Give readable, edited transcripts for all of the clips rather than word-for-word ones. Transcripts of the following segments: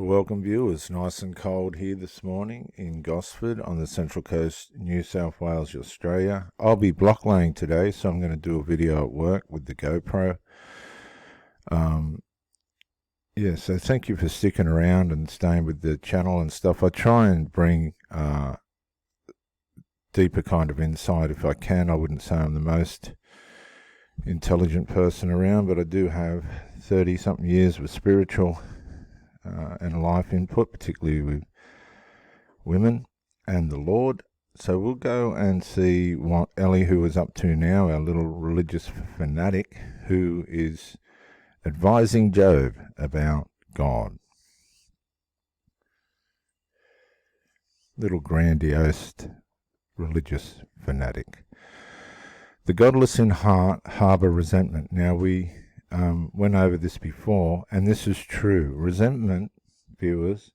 Welcome viewers, nice and cold here this morning in Gosford on the Central Coast, New South Wales, Australia. I'll be block laying today, so I'm going to do a video at work with the GoPro. So thank you for sticking around and staying with the channel and stuff. I try and bring deeper kind of insight if I can. I wouldn't say I'm the most intelligent person around, but I do have 30-something years of spiritual and life input, particularly with women and the Lord. So we'll go and see what Elihu is up to now, our little religious fanatic who is advising Job about God. Little grandiose religious fanatic. The godless in heart harbour resentment. Now we went over this before, and this is true. Resentment, viewers,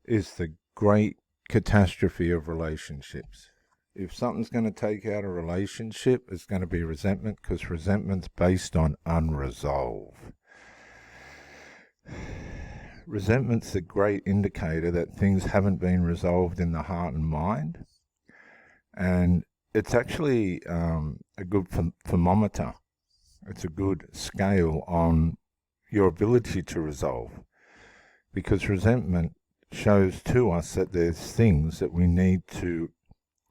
is the great catastrophe of relationships. If something's going to take out a relationship, it's going to be resentment, because resentment's based on unresolved. Resentment's the great indicator that things haven't been resolved in the heart and mind, and it's actually a good thermometer. It's a good scale on your ability to resolve, because resentment shows to us that there's things that we need to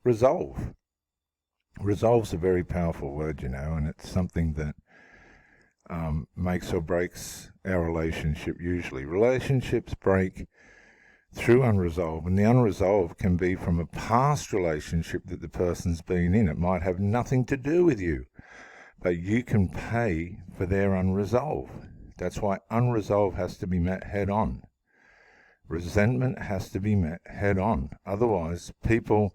resolve. Resolve's a very powerful word, and it's something that makes or breaks our relationship usually. Relationships break through unresolved, and the unresolved can be from a past relationship that the person's been in. It might have nothing to do with you, but you can pay for their unresolved. That's why unresolved has to be met head on. Resentment has to be met head on. Otherwise, people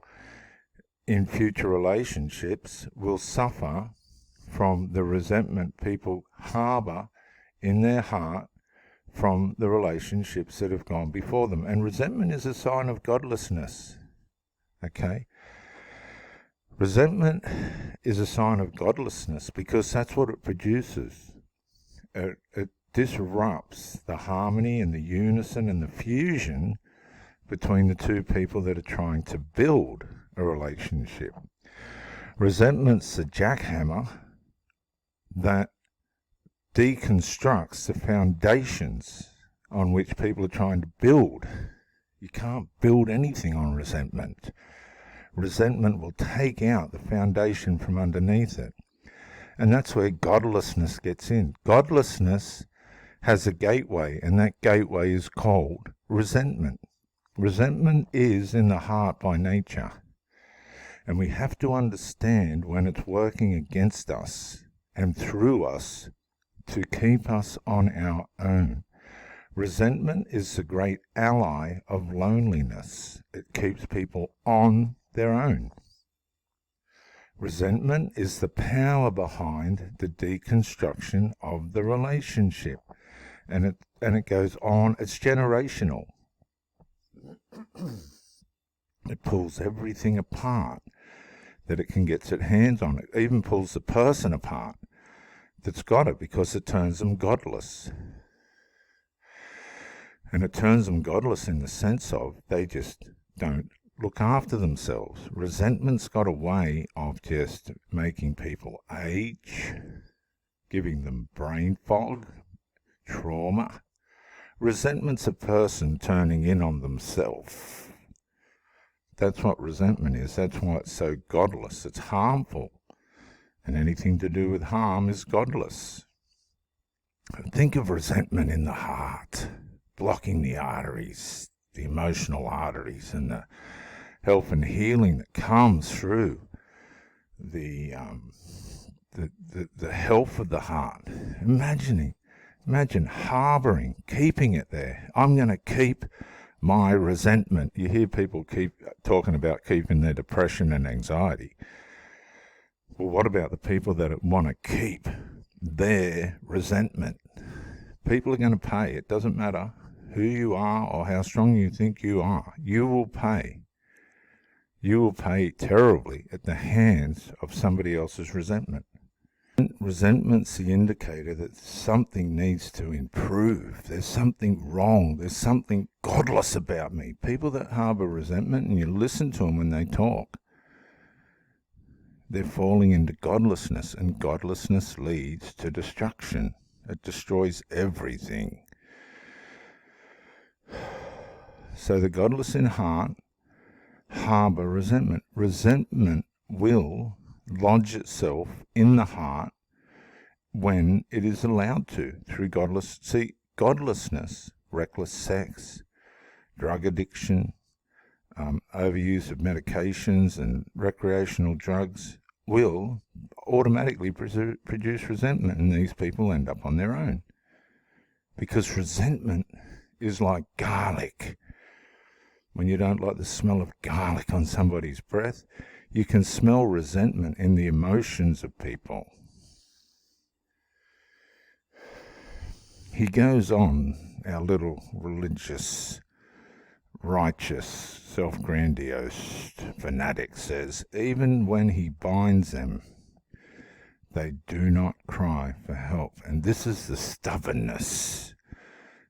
in future relationships will suffer from the resentment people harbour in their heart from the relationships that have gone before them. And resentment is a sign of godlessness. Okay? Resentment is a sign of godlessness because that's what it produces. It disrupts the harmony and the unison and the fusion between the two people that are trying to build a relationship. Resentment's the jackhammer that deconstructs the foundations on which people are trying to build. You can't build anything on resentment. Resentment will take out the foundation from underneath it. And that's where godlessness gets in. Godlessness has a gateway, and that gateway is called resentment. Resentment is in the heart by nature. And we have to understand when it's working against us and through us to keep us on our own. Resentment is the great ally of loneliness. It keeps people on their own. Resentment is the power behind the deconstruction of the relationship. And it goes on. It's generational. It pulls everything apart that it can get its hands on. It even pulls the person apart that's got it, because it turns them godless. And it turns them godless in the sense of they just don't look after themselves. Resentment's got a way of just making people age, giving them brain fog, trauma. Resentment's a person turning in on themselves. That's what resentment is. That's why it's so godless. It's harmful. And anything to do with harm is godless. Think of resentment in the heart, blocking the arteries, the emotional arteries, and the health and healing that comes through the health of the heart. Imagine harbouring, keeping it there. I'm going to keep my resentment. You hear people keep talking about keeping their depression and anxiety. Well, what about the people that want to keep their resentment? People are going to pay. It doesn't matter who you are or how strong you think you are. You will pay. You will pay terribly at the hands of somebody else's resentment. resentment's the indicator that something needs to improve. There's something wrong. There's something godless about me. People that harbour resentment, and you listen to them when they talk, they're falling into godlessness, and godlessness leads to destruction. It destroys everything. So the godless in heart harbour resentment. Resentment will lodge itself in the heart when it is allowed to, through godlessness, reckless sex, drug addiction, overuse of medications and recreational drugs will automatically produce resentment, and these people end up on their own. Because resentment is like garlic. When you don't like the smell of garlic on somebody's breath, you can smell resentment in the emotions of people. He goes on, our little religious, righteous, self-grandiose fanatic says, even when he binds them, they do not cry for help. And this is the stubbornness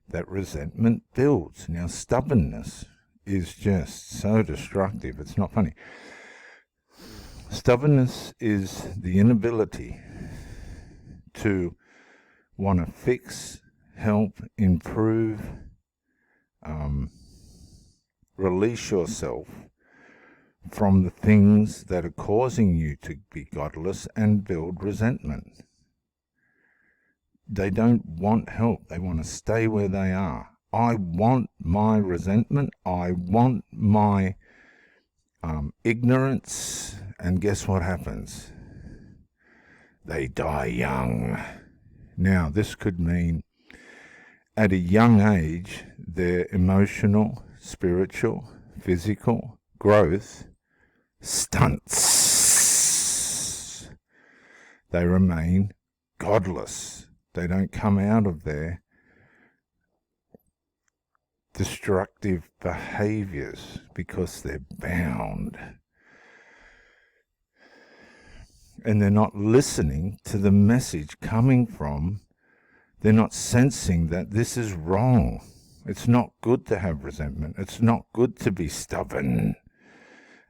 that resentment builds. Now, stubbornness is just so destructive, it's not funny. Stubbornness is the inability to want to fix, help, improve, release yourself from the things that are causing you to be godless and build resentment. They don't want help. They want to stay where they are. I want my resentment. I want my ignorance. And guess what happens? They die young. Now, this could mean at a young age, their emotional, spiritual, physical growth stunts. They remain godless. They don't come out of their destructive behaviors because they're bound. And they're not listening to the message coming from, they're not sensing that this is wrong. It's not good to have resentment. It's not good to be stubborn.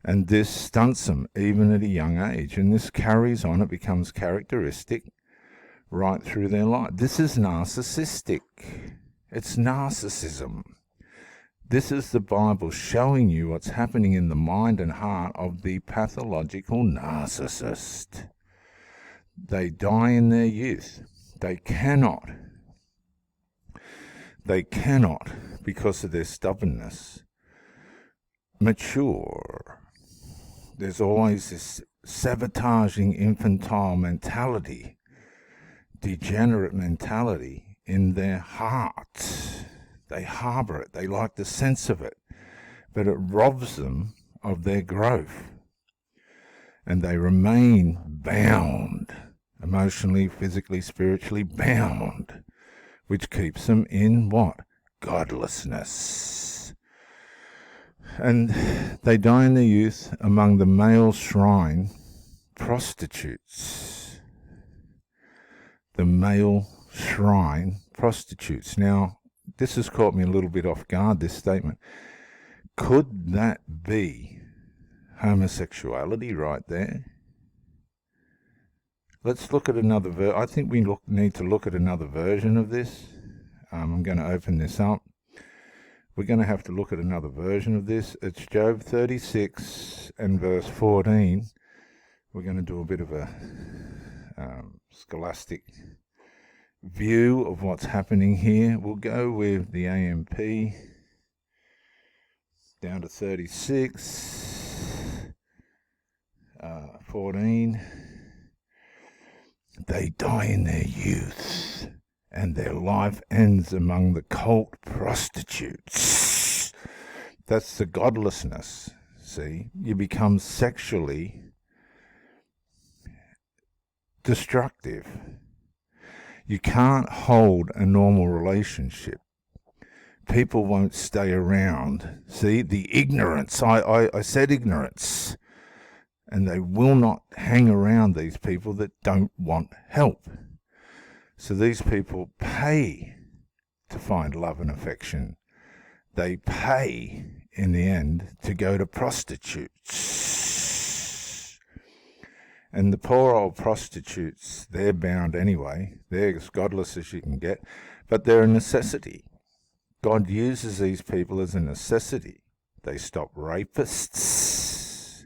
And this stunts them even at a young age. And this carries on. It becomes characteristic right through their life. This is narcissistic. It's narcissism. This is the Bible showing you what's happening in the mind and heart of the pathological narcissist. They die in their youth. They cannot, because of their stubbornness, mature. There's always this sabotaging infantile mentality, degenerate mentality in their heart. They harbour it. They like the sense of it. But it robs them of their growth. And they remain bound, emotionally, physically, spiritually bound, which keeps them in what? Godlessness. And they die in their youth among the male shrine prostitutes. The male shrine prostitutes. Now, this has caught me a little bit off guard, this statement. Could that be homosexuality right there? Let's look at another I think we need to look at another version of this. I'm going to open this up. We're going to have to look at another version of this. It's Job 36 and verse 14. We're going to do a bit of a scholastic view of what's happening here. We'll go with the AMP down to 36, 14. They die in their youth, and their life ends among the cult prostitutes. That's the godlessness. See, you become sexually destructive. You can't hold a normal relationship. People won't stay around. See, the ignorance. I said ignorance. and they will not hang around these people that don't want help. So these people pay to find love and affection. They pay, in the end, to go to prostitutes. And the poor old prostitutes, they're bound anyway. They're as godless as you can get, but they're a necessity. God uses these people as a necessity. They stop rapists,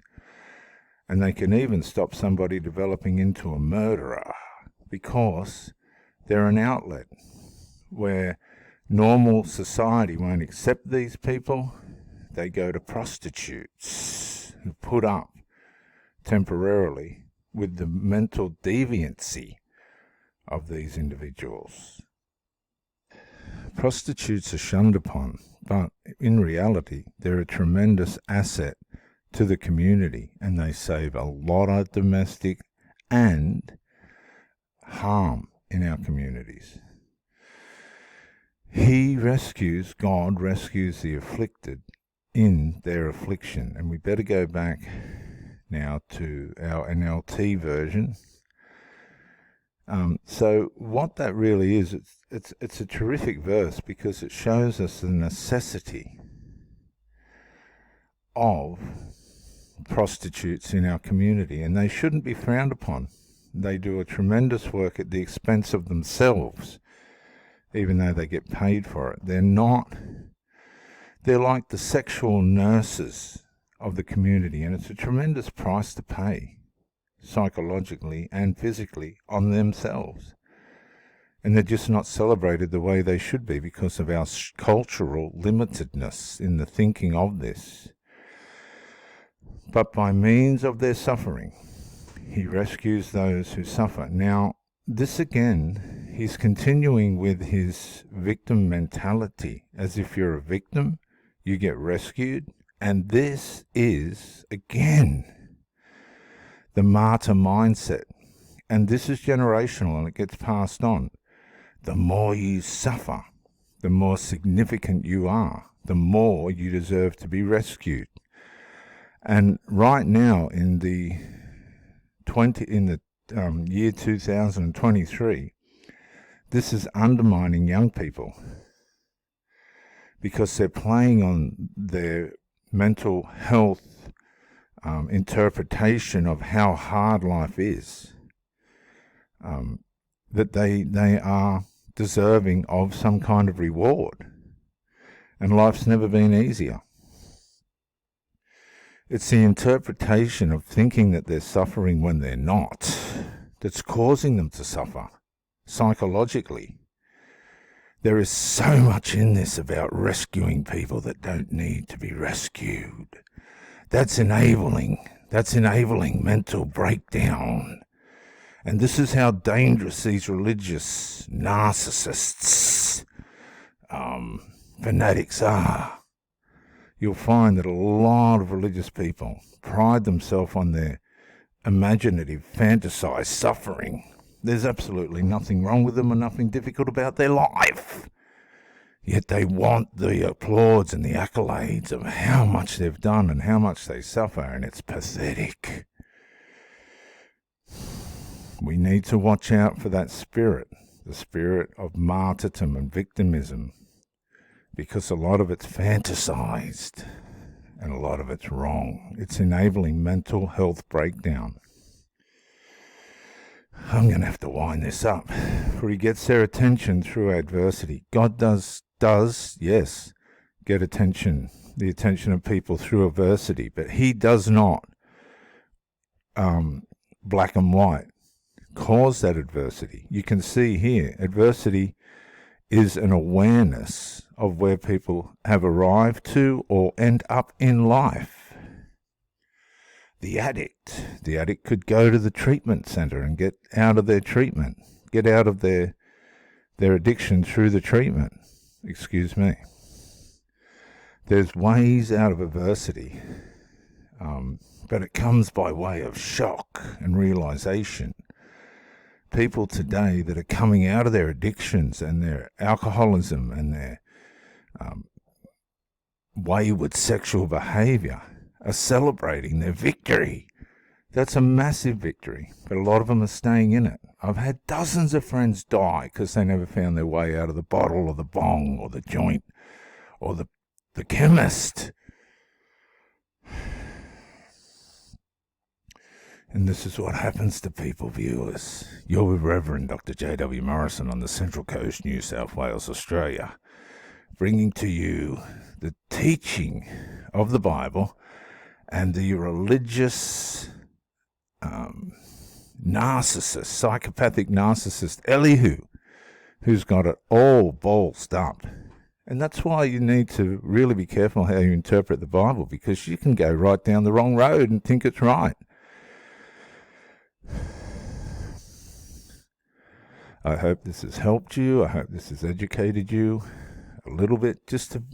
and they can even stop somebody developing into a murderer, because they're an outlet where normal society won't accept these people. They go to prostitutes who put up temporarily with the mental deviancy of these individuals. Prostitutes are shunned upon, but in reality, they're a tremendous asset to the community, and they save a lot of domestic and harm in our communities. God rescues the afflicted in their affliction. And we better go back now to our NLT version. So what that really is, it's a terrific verse, because it shows us the necessity of prostitutes in our community, and they shouldn't be frowned upon. They do a tremendous work at the expense of themselves, even though they get paid for it. They're like the sexual nurses of the community, and it's a tremendous price to pay, psychologically and physically, on themselves. And they're just not celebrated the way they should be because of our cultural limitedness in the thinking of this. But by means of their suffering, he rescues those who suffer. Now, this again, he's continuing with his victim mentality. As if you're a victim, you get rescued. And this is, again, the martyr mindset. And this is generational, and it gets passed on. The more you suffer, the more significant you are, the more you deserve to be rescued. And right now, in the year 2023, this is undermining young people, because they're playing on their mental health interpretation of how hard life is, that they are deserving of some kind of reward, and life's never been easier. It's the interpretation of thinking that they're suffering when they're not that's causing them to suffer psychologically. There is so much in this about rescuing people that don't need to be rescued. That's enabling mental breakdown. And this is how dangerous these religious narcissists, fanatics are. You'll find that a lot of religious people pride themselves on their imaginative, fantasized suffering. There's absolutely nothing wrong with them and nothing difficult about their life. Yet they want the applause and the accolades of how much they've done and how much they suffer, and it's pathetic. We need to watch out for that spirit, the spirit of martyrdom and victimism, because a lot of it's fantasized and a lot of it's wrong. It's enabling mental health breakdown. I'm going to have to wind this up. For he gets their attention through adversity. God does, yes, get attention, the attention of people through adversity, but he does not, black and white, cause that adversity. You can see here, adversity is an awareness of where people have arrived to or end up in life. The addict could go to the treatment center and get out of their treatment, get out of their addiction through the treatment. Excuse me. There's ways out of adversity, but it comes by way of shock and realization. People today that are coming out of their addictions and their alcoholism and their wayward sexual behavior are celebrating their victory. That's a massive victory, but a lot of them are staying in it. I've had dozens of friends die because they never found their way out of the bottle or the bong or the joint or the chemist. And this is what happens to people, viewers. You're with Reverend Dr. J.W. Morrison on the Central Coast, New South Wales, Australia, bringing to you the teaching of the Bible and the religious narcissist, psychopathic narcissist, Elihu, who's got it all ballsed up. And that's why you need to really be careful how you interpret the Bible, because you can go right down the wrong road and think it's right. I hope this has helped you. I hope this has educated you a little bit, just to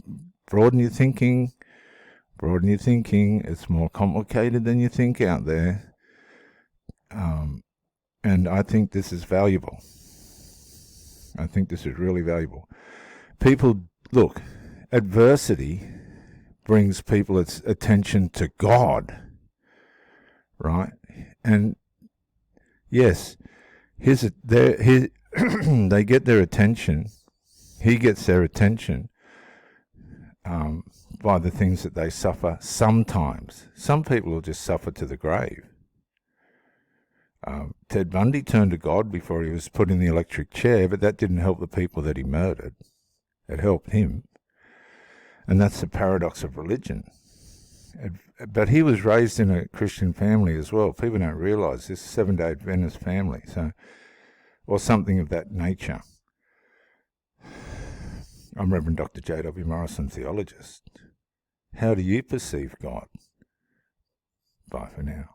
broaden your thinking. Broaden your thinking. It's more complicated than you think out there. And I think this is valuable. I think this is really valuable. People, look, adversity brings people its attention to God, right? And yes, they get their attention. He gets their attention by the things that they suffer sometimes. Some people will just suffer to the grave. Ted Bundy turned to God before he was put in the electric chair, but that didn't help the people that he murdered. It helped him. And that's the paradox of religion. But he was raised in a Christian family as well. People don't realize this, Seventh-day Adventist family, or something of that nature. I'm Reverend Dr. J.W. Morrison, theologist. How do you perceive God? Bye for now.